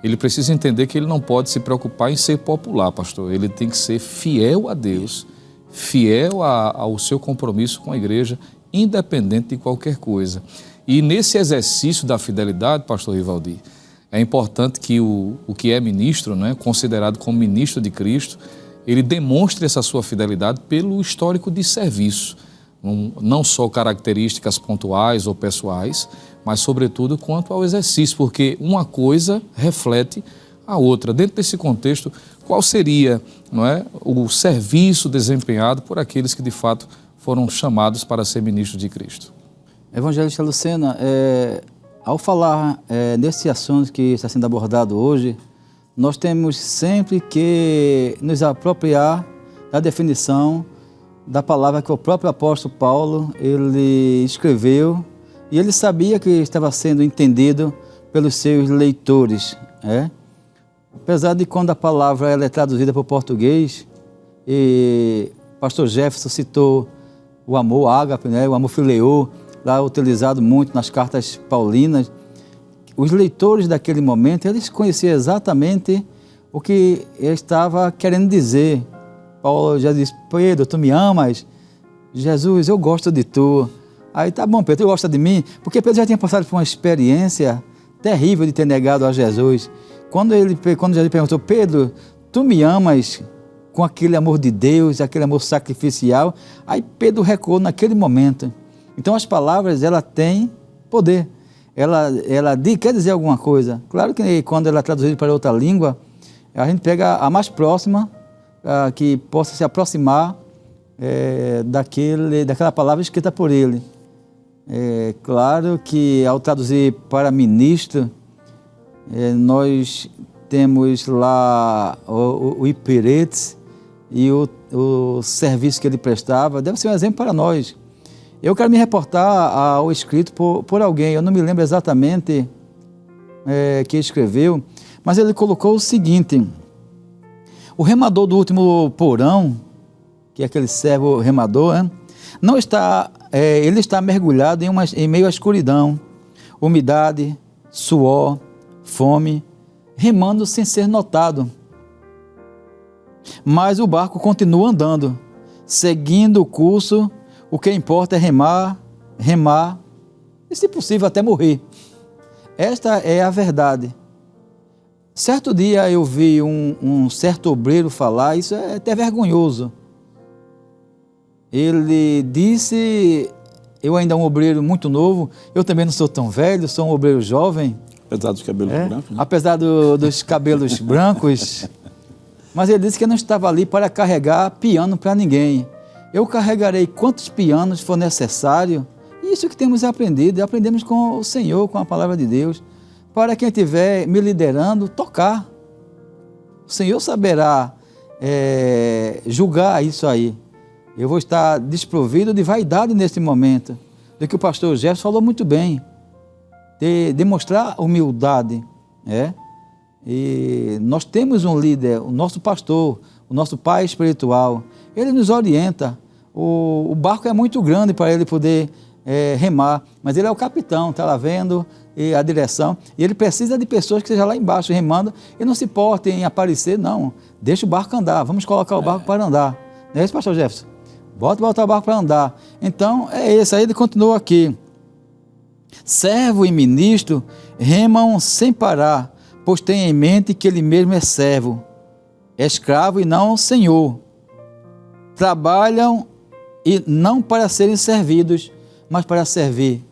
ele precisa entender que ele não pode se preocupar em ser popular, pastor. Ele tem que ser fiel a Deus, fiel ao seu compromisso com a igreja, independente de qualquer coisa. E nesse exercício da fidelidade, pastor Rivaldi, é importante que o que é ministro, né, considerado como ministro de Cristo, ele demonstre essa sua fidelidade pelo histórico de serviço. Não só características pontuais ou pessoais, mas sobretudo quanto ao exercício, porque uma coisa reflete a outra. Dentro desse contexto, qual seria, não é, o serviço desempenhado por aqueles que de fato foram chamados para ser ministros de Cristo? Evangelista Lucena, ao falar nesse assunto que está sendo abordado hoje, nós temos sempre que nos apropriar da definição da palavra que o próprio apóstolo Paulo ele escreveu, e ele sabia que estava sendo entendido pelos seus leitores. Apesar de quando a palavra ela é traduzida para o português, e o pastor Jefferson citou o amor ágape, o amor fileô, lá utilizado muito nas cartas paulinas, os leitores daquele momento, eles conheciam exatamente o que ele estava querendo dizer. Paulo já disse: Pedro, tu me amas? Jesus, eu gosto de tu. Aí, tá bom, Pedro, tu gosta de mim? Porque Pedro já tinha passado por uma experiência terrível de ter negado a Jesus. Quando Jesus perguntou: Pedro, tu me amas com aquele amor de Deus, aquele amor sacrificial? Aí Pedro recuou naquele momento. Então as palavras, ela têm poder. Ela quer dizer alguma coisa. Claro que quando ela é traduzida para outra língua, a gente pega a mais próxima, que possa se aproximar daquela palavra escrita por ele. Claro que ao traduzir para ministro, nós temos lá o hiperetes e o serviço que ele prestava, deve ser um exemplo para nós. Eu quero me reportar ao escrito por alguém, eu não me lembro exatamente quem escreveu, mas ele colocou o seguinte: o remador do último porão, que é aquele servo remador, não está, ele está mergulhado em meio à escuridão, umidade, suor, fome, remando sem ser notado. Mas o barco continua andando, seguindo o curso. O que importa é remar, e se possível até morrer. Esta é a verdade. Certo dia eu vi um certo obreiro falar, isso é até vergonhoso. Ele disse: eu ainda um obreiro muito novo, eu também não sou tão velho, sou um obreiro jovem. Apesar dos cabelos brancos, né? Apesar dos cabelos brancos. Mas ele disse que não estava ali para carregar piano para ninguém. Eu carregarei quantos pianos for necessário. Isso que temos aprendido, aprendemos com o Senhor, com a palavra de Deus. Para quem estiver me liderando, tocar. O Senhor saberá julgar isso aí. Eu vou estar desprovido de vaidade nesse momento. Do que o pastor Jefferson falou muito bem. De demonstrar humildade. E nós temos um líder, o nosso pastor, o nosso pai espiritual. Ele nos orienta. O barco é muito grande para ele poder remar, mas ele é o capitão, está lá vendo a direção, e ele precisa de pessoas que estejam lá embaixo remando e não se importem em aparecer, não. Deixa o barco andar, vamos colocar o barco para andar. Não é isso, pastor Jefferson? Bota o barco para andar. Então, é isso. Aí ele continua aqui. Servo e ministro remam sem parar, pois tem em mente que ele mesmo é servo, é escravo e não senhor. Trabalham e não para serem servidos, mas para servir.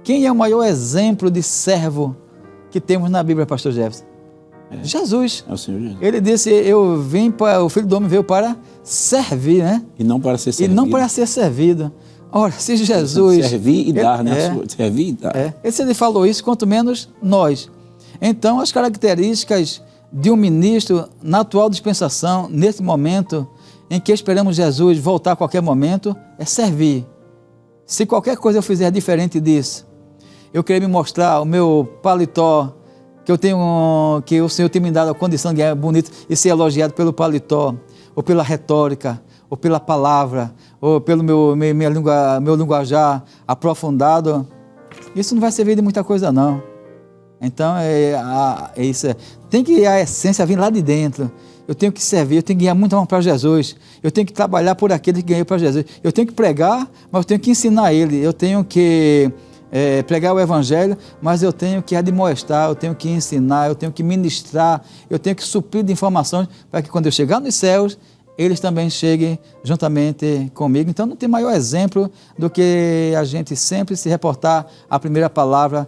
Quem é o maior exemplo de servo que temos na Bíblia, pastor Jefferson? Jesus. É o Senhor Jesus. Ele disse, o Filho do Homem veio para servir, né? E não para ser servido. E não para ser servido. Ora, se Jesus... Servir e dar, né? Servir e dar. Se ele falou isso, quanto menos nós. Então, as características de um ministro na atual dispensação, nesse momento em que esperamos Jesus voltar a qualquer momento, é servir. Se qualquer coisa eu fizer diferente disso, eu querer me mostrar o meu paletó, que o Senhor tem me dado a condição de ganhar bonito e ser elogiado pelo paletó, ou pela retórica, ou pela palavra, ou pelo meu linguajar aprofundado, isso não vai servir de muita coisa, não. Então, isso. Tem que a essência vir lá de dentro. Eu tenho que servir, eu tenho que ganhar muita mão para Jesus. Eu tenho que trabalhar por aquele que ganhei para Jesus. Eu tenho que pregar, mas eu tenho que ensinar ele. Eu tenho que pregar o evangelho, mas eu tenho que admoestar, eu tenho que ensinar, eu tenho que ministrar, eu tenho que suprir de informações para que quando eu chegar nos céus, eles também cheguem juntamente comigo. Então não tem maior exemplo do que a gente sempre se reportar à primeira palavra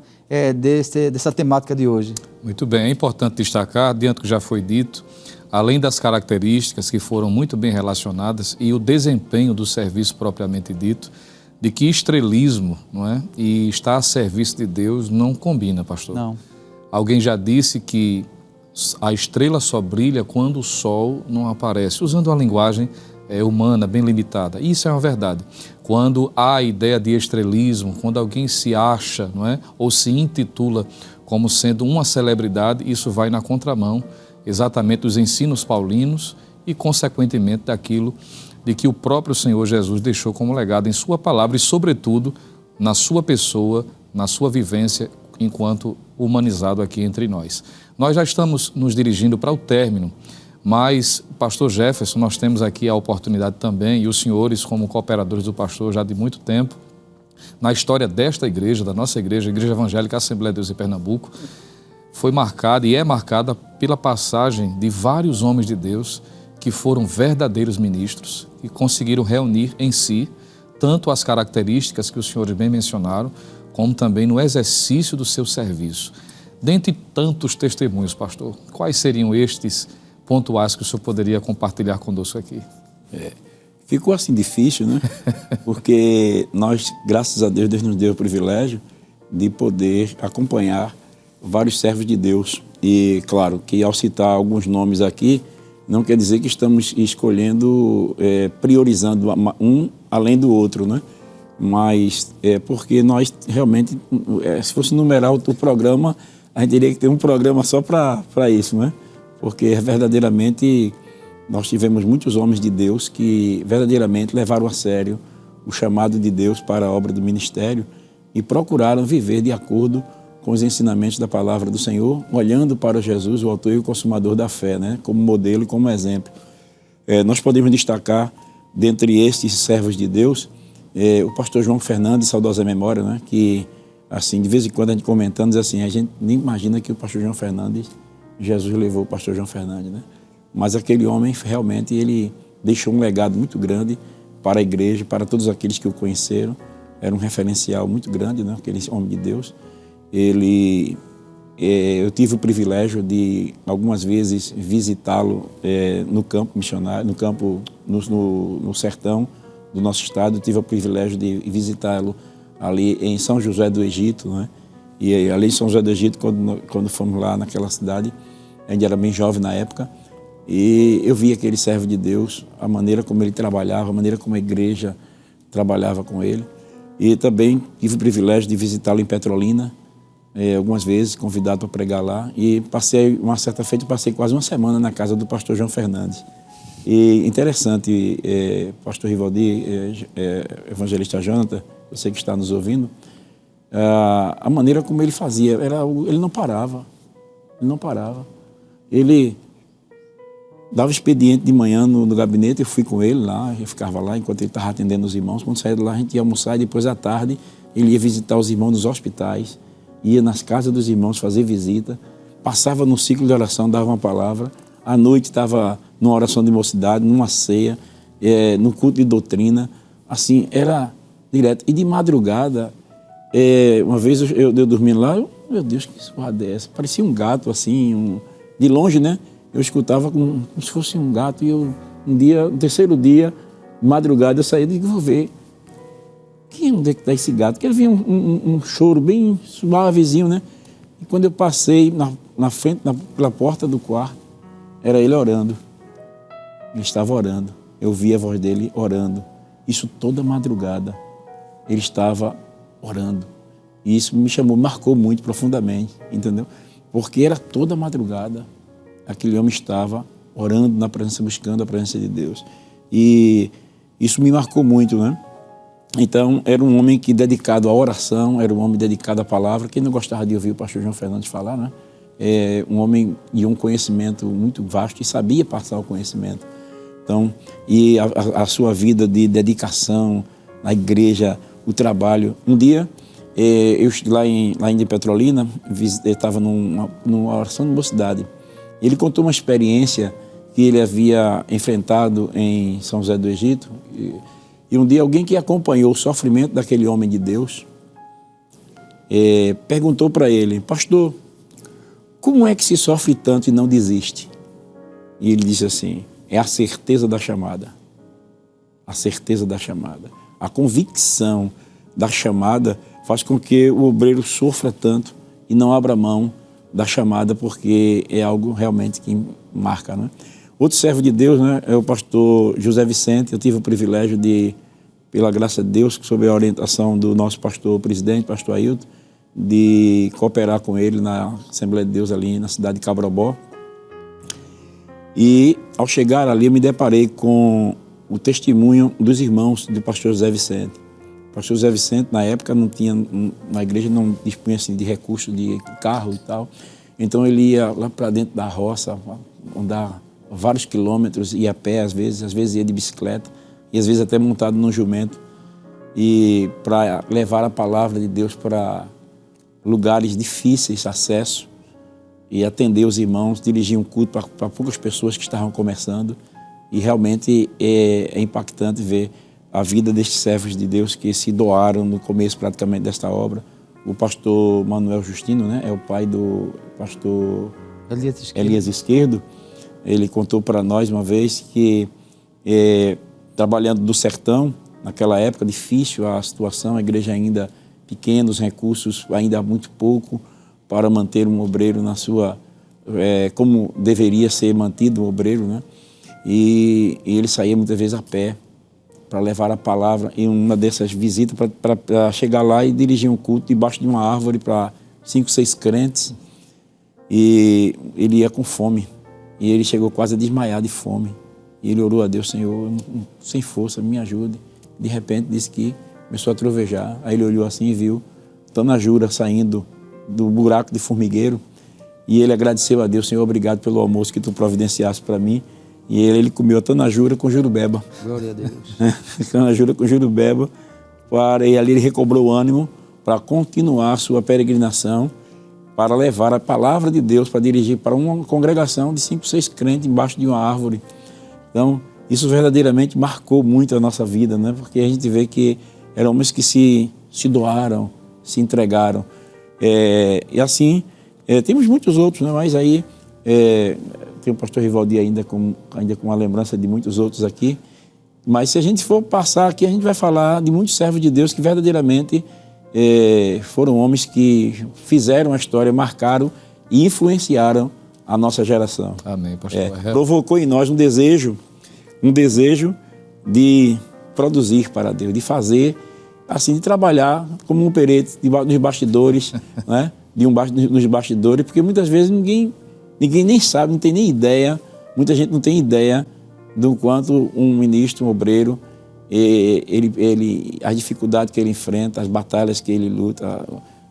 dessa temática de hoje. Muito bem, é importante destacar, diante do que já foi dito, além das características que foram muito bem relacionadas e o desempenho do serviço propriamente dito, de que estrelismo, não é? E estar a serviço de Deus não combina, pastor. Não. Alguém já disse que a estrela só brilha quando o sol não aparece, usando uma linguagem humana bem limitada. Isso é uma verdade. Quando há a ideia de estrelismo, quando alguém se acha, não é? Ou se intitula como sendo uma celebridade, isso vai na contramão exatamente dos ensinos paulinos e, consequentemente, daquilo de que o próprio Senhor Jesus deixou como legado em sua palavra e, sobretudo, na sua pessoa, na sua vivência enquanto humanizado aqui entre nós. Nós já estamos nos dirigindo para o término, mas, pastor Jefferson, nós temos aqui a oportunidade também, e os senhores, como cooperadores do pastor já de muito tempo, na história desta igreja, da nossa igreja, a Igreja Evangélica Assembleia de Deus em Pernambuco, foi marcada e é marcada pela passagem de vários homens de Deus que foram verdadeiros ministros e conseguiram reunir em si tanto as características que os senhores bem mencionaram, como também no exercício do seu serviço. Dentre tantos testemunhos, pastor, quais seriam estes pontuais que o senhor poderia compartilhar conosco aqui? Ficou assim difícil, né? Porque nós, graças a Deus, Deus nos deu o privilégio de poder acompanhar vários servos de Deus. E, claro, que ao citar alguns nomes aqui, não quer dizer que estamos escolhendo, priorizando um além do outro, né? Mas porque nós realmente, se fosse numerar o programa, a gente teria que ter um programa só para isso, né? Porque verdadeiramente nós tivemos muitos homens de Deus que verdadeiramente levaram a sério o chamado de Deus para a obra do ministério e procuraram viver de acordo com os ensinamentos da palavra do Senhor, olhando para Jesus, o autor e o consumador da fé, né? Como modelo e como exemplo. Nós podemos destacar, dentre estes servos de Deus, o pastor João Fernandes, saudosa memória, né? Que, assim, de vez em quando a gente comentando, diz assim, a gente nem imagina que o pastor João Fernandes, Jesus levou o pastor João Fernandes, né? Mas aquele homem, realmente, ele deixou um legado muito grande para a igreja, para todos aqueles que o conheceram. Era um referencial muito grande, né? Aquele homem de Deus. Eu tive o privilégio de, algumas vezes, visitá-lo no campo missionário, no sertão do nosso estado. Eu tive o privilégio de visitá-lo ali em São José do Egito, né? E ali em São José do Egito, quando fomos lá naquela cidade, a gente era bem jovem na época, e eu vi aquele servo de Deus, a maneira como ele trabalhava, a maneira como a igreja trabalhava com ele. E também tive o privilégio de visitá-lo em Petrolina, algumas vezes, convidado para pregar lá. E uma certa feita, passei quase uma semana na casa do pastor João Fernandes. E interessante, pastor Rivaldi, evangelista Jonathan você que está nos ouvindo, a maneira como ele fazia, ele não parava. Ele não parava. Ele dava expediente de manhã no gabinete, eu fui com ele lá, eu ficava lá enquanto ele estava atendendo os irmãos. Quando saía de lá, a gente ia almoçar e depois à tarde ele ia visitar os irmãos nos hospitais, ia nas casas dos irmãos fazer visita, passava no ciclo de oração, dava uma palavra. À noite estava numa oração de mocidade, numa ceia, no culto de doutrina. Assim, era direto. E de madrugada, uma vez eu dormindo lá, meu Deus, que suada é essa? Parecia um gato, assim, de longe, né? Eu escutava como se fosse um gato. E no terceiro dia, de madrugada, eu saí e digo, vou ver. Onde é que está esse gato? Porque ele vinha um choro bem suavezinho, né? E quando eu passei na frente, pela porta do quarto, era ele orando. Ele estava orando. Eu vi a voz dele orando. Isso toda madrugada. Ele estava orando. E isso marcou muito profundamente, entendeu? Porque era toda madrugada. Aquele homem estava orando na presença, buscando a presença de Deus. E isso me marcou muito, né? Então, era um homem dedicado à oração, era um homem dedicado à palavra. Quem não gostava de ouvir o pastor João Fernandes falar, né? Um homem de um conhecimento muito vasto e sabia passar o conhecimento. Então, e a sua vida de dedicação na igreja, o trabalho. Um dia, eu lá em Petrolina, eu estava numa oração de mocidade. Ele contou uma experiência que ele havia enfrentado em São José do Egito. E um dia alguém que acompanhou o sofrimento daquele homem de Deus perguntou para ele, pastor, como é que se sofre tanto e não desiste? E ele disse assim, é a certeza da chamada. A certeza da chamada. A convicção da chamada faz com que o obreiro sofra tanto e não abra mão da chamada, porque é algo realmente que marca, né? Outro servo de Deus, né, é o pastor José Vicente. Eu tive o privilégio de, pela graça de Deus, sob a orientação do nosso pastor presidente, pastor Ailton, de cooperar com ele na Assembleia de Deus ali na cidade de Cabrobó. E ao chegar ali eu me deparei com o testemunho dos irmãos do pastor José Vicente. O pastor José Vicente, na época, na igreja não dispunha assim, de recursos de carro e tal. Então ele ia lá para dentro da roça, andar vários quilômetros, ia a pé às vezes ia de bicicleta, e às vezes até montado num jumento, e para levar a palavra de Deus para lugares difíceis de acesso e atender os irmãos, dirigir um culto para poucas pessoas que estavam começando. E realmente é impactante ver a vida destes servos de Deus que se doaram no começo praticamente desta obra. O pastor Manuel Justino, né, é o pai do pastor Elias Esquerdo. Ele contou para nós uma vez que, trabalhando do sertão, naquela época difícil a situação, a igreja ainda pequena, os recursos ainda muito pouco para manter um obreiro na sua, como deveria ser mantido o obreiro, né? E ele saía muitas vezes a pé para levar a palavra em uma dessas visitas, para chegar lá e dirigir um culto debaixo de uma árvore para 5, 6 crentes. E ele ia com fome. E ele chegou quase a desmaiar de fome. E ele orou a Deus, Senhor, sem força, me ajude. De repente disse que começou a trovejar. Aí ele olhou assim e viu tanajura saindo do buraco de formigueiro. E ele agradeceu a Deus, Senhor, obrigado pelo almoço que tu providenciaste para mim. E ele comeu a tanajura com jurubeba. Glória a Deus. Tanajura com jurubeba. E ali ele recobrou o ânimo para continuar a sua peregrinação, para levar a palavra de Deus, para dirigir para uma congregação de 5, 6 crentes embaixo de uma árvore. Então, isso verdadeiramente marcou muito a nossa vida, né? Porque a gente vê que eram homens que se doaram, se entregaram. E assim, temos muitos outros, né? Mas aí tem o pastor Rivaldi ainda com uma lembrança de muitos outros aqui. Mas se a gente for passar aqui, a gente vai falar de muitos servos de Deus que verdadeiramente foram homens que fizeram a história, marcaram e influenciaram a nossa geração. Amém, pastor. Provocou em nós um desejo de produzir para Deus, de fazer, assim, de trabalhar como um perito nos bastidores, né? Nos bastidores, porque muitas vezes ninguém nem sabe, não tem nem ideia, muita gente não tem ideia do quanto um ministro, um obreiro, as dificuldades que ele enfrenta, as batalhas que ele luta,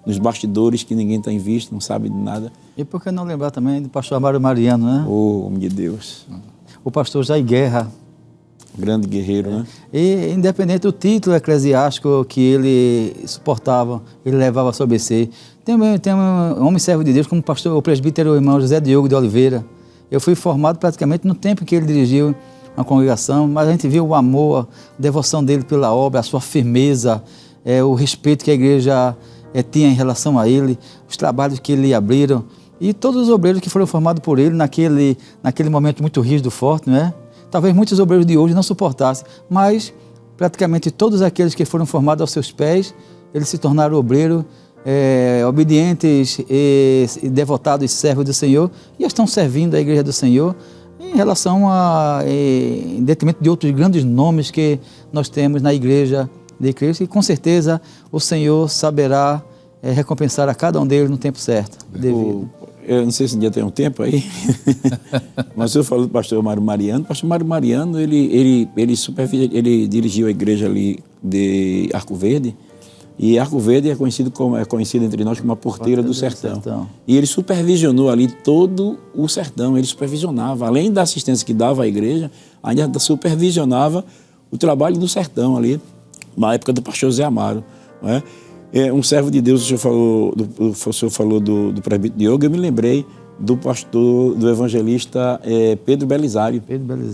nos bastidores que ninguém tem visto, não sabe de nada. E por que não lembrar também do pastor Amaro Mariano, né? Oh, homem de Deus. O pastor Jair Guerra. Grande guerreiro, né? E independente do título eclesiástico que ele suportava, ele levava sobre si. Tem um homem servo de Deus como o presbítero irmão José Diogo de Oliveira. Eu fui formado praticamente no tempo que ele dirigiu a congregação, mas a gente viu o amor, a devoção dele pela obra, a sua firmeza, o respeito que a igreja tinha em relação a ele, os trabalhos que ele abriram e todos os obreiros que foram formados por ele naquele momento muito rígido, forte, não é? Talvez muitos obreiros de hoje não suportassem, mas praticamente todos aqueles que foram formados aos seus pés, eles se tornaram obreiros obedientes e devotados servos do Senhor e estão servindo a igreja do Senhor em relação em detrimento de outros grandes nomes que nós temos na igreja de Cristo, e com certeza o Senhor saberá recompensar a cada um deles no tempo certo. Eu não sei se ainda tem um tempo aí, mas eu falo do pastor Mário Mariano. O pastor Mário Mariano, ele dirigiu a igreja ali de Arco Verde, e Arco Verde é conhecido entre nós como a porteira do sertão. E ele supervisionou ali todo o sertão, ele supervisionava, além da assistência que dava à igreja, ainda supervisionava o trabalho do sertão ali, na época do pastor Zé Amaro, não é? Um servo de Deus, o senhor falou do presbítero Diogo, eu me lembrei do evangelista Pedro Belisário,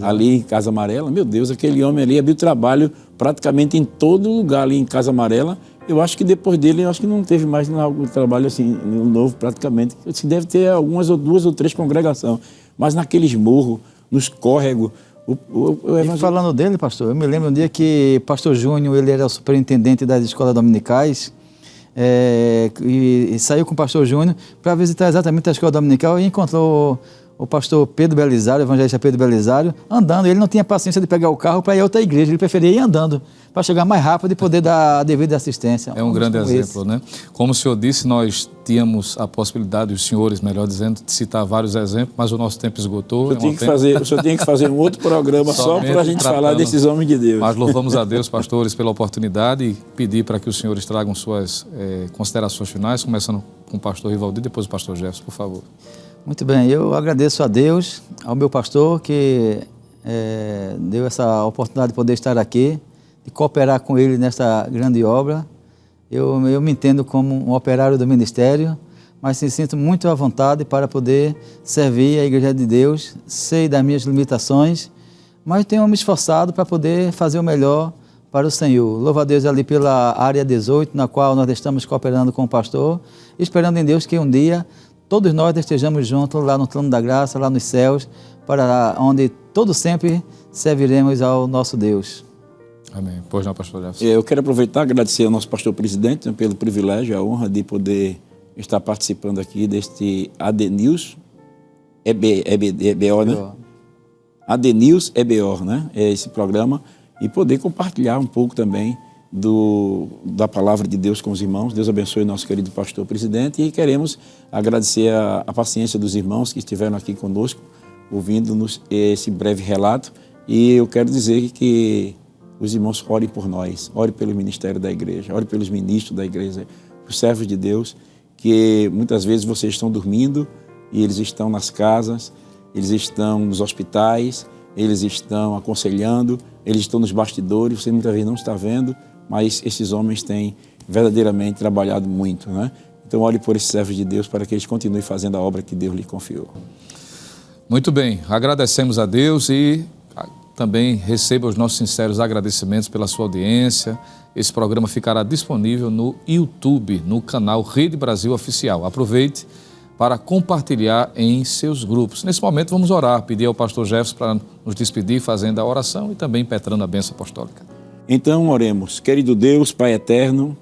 ali em Casa Amarela. Meu Deus, aquele homem ali abriu trabalho praticamente em todo lugar ali em Casa Amarela. Eu acho que depois dele, eu acho que não teve mais algum trabalho assim, novo praticamente. Assim, deve ter duas ou três congregações, mas naqueles morros, nos córregos. E falando dele, pastor, eu me lembro um dia que pastor Júnior, ele era o superintendente das escolas dominicais, e saiu com o pastor Júnior para visitar exatamente a escola dominical e encontrou o pastor Pedro Belisário, o evangelista Pedro Belisário, andando. Ele não tinha paciência de pegar o carro para ir a outra igreja, ele preferia ir andando para chegar mais rápido e poder dar a devida assistência. É um grande exemplo, né? Como o senhor disse, nós tínhamos a possibilidade, os senhores, melhor dizendo, de citar vários exemplos, mas o nosso tempo esgotou. O senhor tinha que fazer um outro programa só para a gente falar desses homens de Deus. Mas louvamos a Deus, pastores, pela oportunidade e pedir para que os senhores tragam suas considerações finais, começando com o pastor Rivaldi e depois o pastor Jefferson, por favor. Muito bem, eu agradeço a Deus, ao meu pastor que deu essa oportunidade de poder estar aqui, de cooperar com ele nessa grande obra. Eu me entendo como um operário do ministério, mas me sinto muito à vontade para poder servir a Igreja de Deus. Sei das minhas limitações, mas tenho me esforçado para poder fazer o melhor para o Senhor. Louvo a Deus ali pela área 18, na qual nós estamos cooperando com o pastor, esperando em Deus que um dia todos nós estejamos juntos lá no trono da graça, lá nos céus, para onde todos sempre serviremos ao nosso Deus. Amém. Pois não, pastor Jefferson. Eu quero aproveitar e agradecer ao nosso pastor presidente pelo privilégio, a honra de poder estar participando aqui deste AD News, EBO, né? AD News EBO, né? É esse programa, e poder compartilhar um pouco também da palavra de Deus com os irmãos. Deus abençoe o nosso querido pastor presidente, e queremos agradecer a paciência dos irmãos que estiveram aqui conosco, ouvindo-nos esse breve relato. E eu quero dizer que os irmãos orem por nós, orem pelo ministério da igreja, orem pelos ministros da igreja, os servos de Deus, que muitas vezes vocês estão dormindo e eles estão nas casas, eles estão nos hospitais, eles estão aconselhando, eles estão nos bastidores, você muitas vezes não está vendo, mas esses homens têm verdadeiramente trabalhado muito, né? Então olhe por esses servos de Deus para que eles continuem fazendo a obra que Deus lhe confiou. Muito bem, agradecemos a Deus e também receba os nossos sinceros agradecimentos pela sua audiência. Esse programa ficará disponível no YouTube, no canal Rede Brasil Oficial. Aproveite para compartilhar em seus grupos. Nesse momento vamos orar, pedir ao pastor Jefferson para nos despedir fazendo a oração e também impetrando a bênção apostólica. Então oremos. Querido Deus, Pai eterno,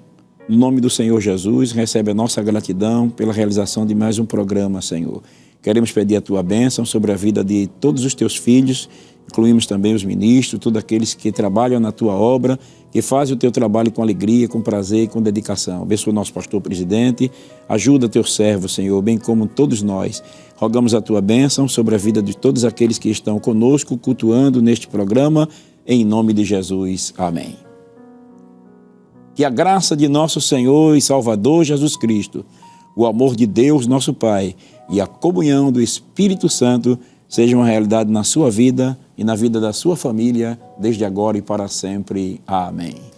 no nome do Senhor Jesus, recebe a nossa gratidão pela realização de mais um programa, Senhor. Queremos pedir a Tua bênção sobre a vida de todos os Teus filhos, incluímos também os ministros, todos aqueles que trabalham na Tua obra, que fazem o Teu trabalho com alegria, com prazer e com dedicação. Abençoa o nosso pastor presidente, ajuda Teu servo, Senhor, bem como todos nós. Rogamos a Tua bênção sobre a vida de todos aqueles que estão conosco, cultuando neste programa, em nome de Jesus. Amém. Que a graça de nosso Senhor e Salvador Jesus Cristo, o amor de Deus, nosso Pai, e a comunhão do Espírito Santo seja uma realidade na sua vida e na vida da sua família, desde agora e para sempre. Amém.